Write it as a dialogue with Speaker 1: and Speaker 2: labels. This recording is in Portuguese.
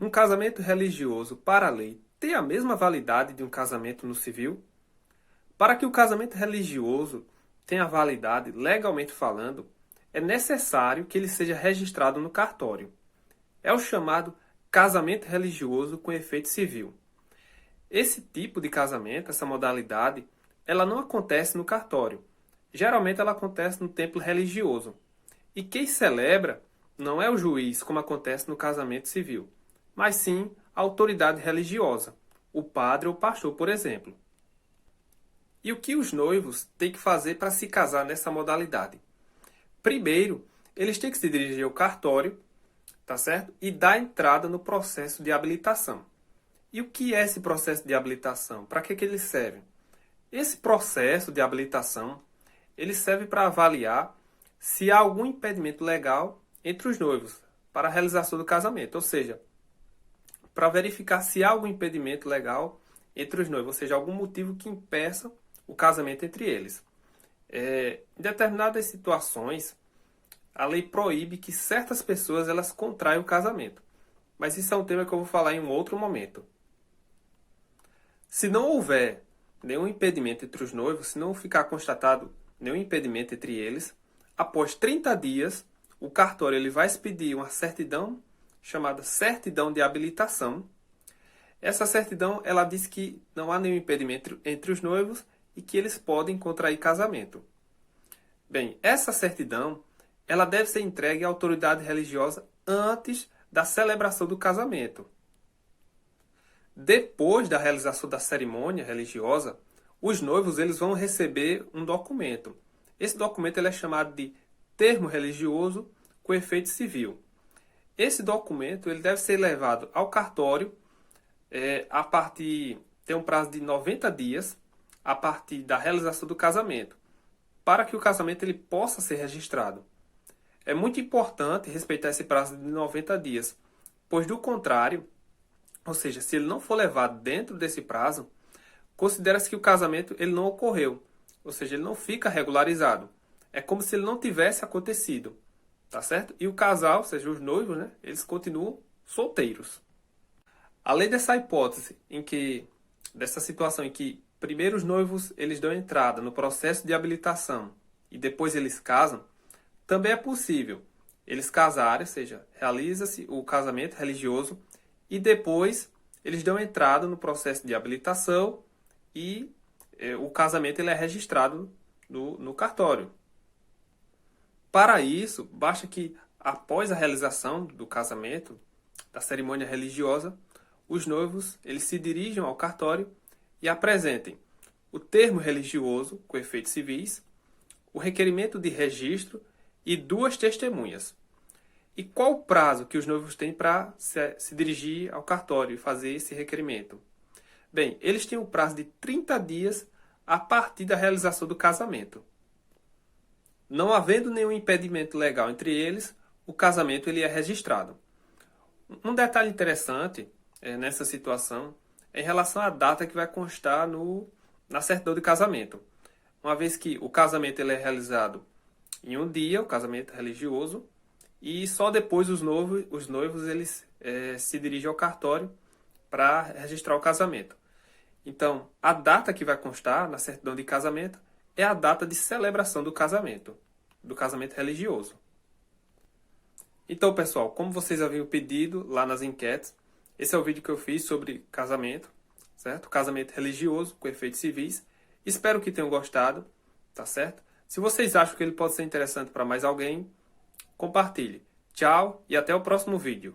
Speaker 1: Um casamento religioso, para a lei, tem a mesma validade de um casamento no civil? Para que o casamento religioso tenha validade, legalmente falando, é necessário que ele seja registrado no cartório. É o chamado casamento religioso com efeito civil. Esse tipo de casamento, essa modalidade, ela não acontece no cartório. Geralmente ela acontece no templo religioso. E quem celebra não é o juiz, como acontece no casamento civil, mas sim a autoridade religiosa, o padre ou pastor, por exemplo. E o que os noivos têm que fazer para se casar nessa modalidade? Primeiro, eles têm que se dirigir ao cartório, tá certo? E dar entrada no processo de habilitação. E o que é esse processo de habilitação? Para que ele serve? Esse processo de habilitação, ele serve para avaliar se há algum impedimento legal entre os noivos para a realização do casamento, ou seja, para verificar se há algum impedimento legal entre os noivos, ou seja, algum motivo que impeça o casamento entre eles. Em determinadas situações, a lei proíbe que certas pessoas elas contraiam o casamento, mas isso é um tema que eu vou falar em um outro momento. Se não houver nenhum impedimento entre os noivos, se não ficar constatado nenhum impedimento entre eles, após 30 dias, o cartório ele vai expedir uma certidão chamada certidão de habilitação. Essa certidão ela diz que não há nenhum impedimento entre os noivos e que eles podem contrair casamento. Bem, essa certidão ela deve ser entregue à autoridade religiosa antes da celebração do casamento. Depois da realização da cerimônia religiosa, os noivos eles vão receber um documento. Esse documento ele é chamado de termo religioso com efeito civil. Esse documento ele deve ser levado ao cartório tem um prazo de 90 dias a partir da realização do casamento, para que o casamento ele possa ser registrado. É muito importante respeitar esse prazo de 90 dias, pois do contrário, ou seja, se ele não for levado dentro desse prazo, considera-se que o casamento ele não ocorreu, ou seja, ele não fica regularizado. É como se ele não tivesse acontecido, tá certo? E o casal, ou seja, os noivos, né, eles continuam solteiros. Além dessa hipótese, dessa situação em que primeiro os noivos eles dão entrada no processo de habilitação e depois eles casam, também é possível eles casarem, ou seja, realiza-se o casamento religioso e depois eles dão entrada no processo de habilitação e o casamento ele é registrado no cartório. Para isso, basta que após a realização do casamento, da cerimônia religiosa, os noivos eles se dirijam ao cartório e apresentem o termo religioso com efeitos civis, o requerimento de registro e 2 testemunhas. E qual o prazo que os noivos têm para se dirigir ao cartório e fazer esse requerimento? Bem, eles têm um prazo de 30 dias a partir da realização do casamento. Não havendo nenhum impedimento legal entre eles, o casamento ele é registrado. Um detalhe interessante nessa situação é em relação à data que vai constar na certidão de casamento. Uma vez que o casamento ele é realizado em um dia, o casamento religioso, e só depois os noivos eles se dirigem ao cartório para registrar o casamento. Então, a data que vai constar na certidão de casamento é a data de celebração do casamento religioso. Então, pessoal, como vocês haviam pedido lá nas enquetes, esse é o vídeo que eu fiz sobre casamento, certo? Casamento religioso com efeitos civis. Espero que tenham gostado, tá certo? Se vocês acham que ele pode ser interessante para mais alguém, compartilhe. Tchau e até o próximo vídeo.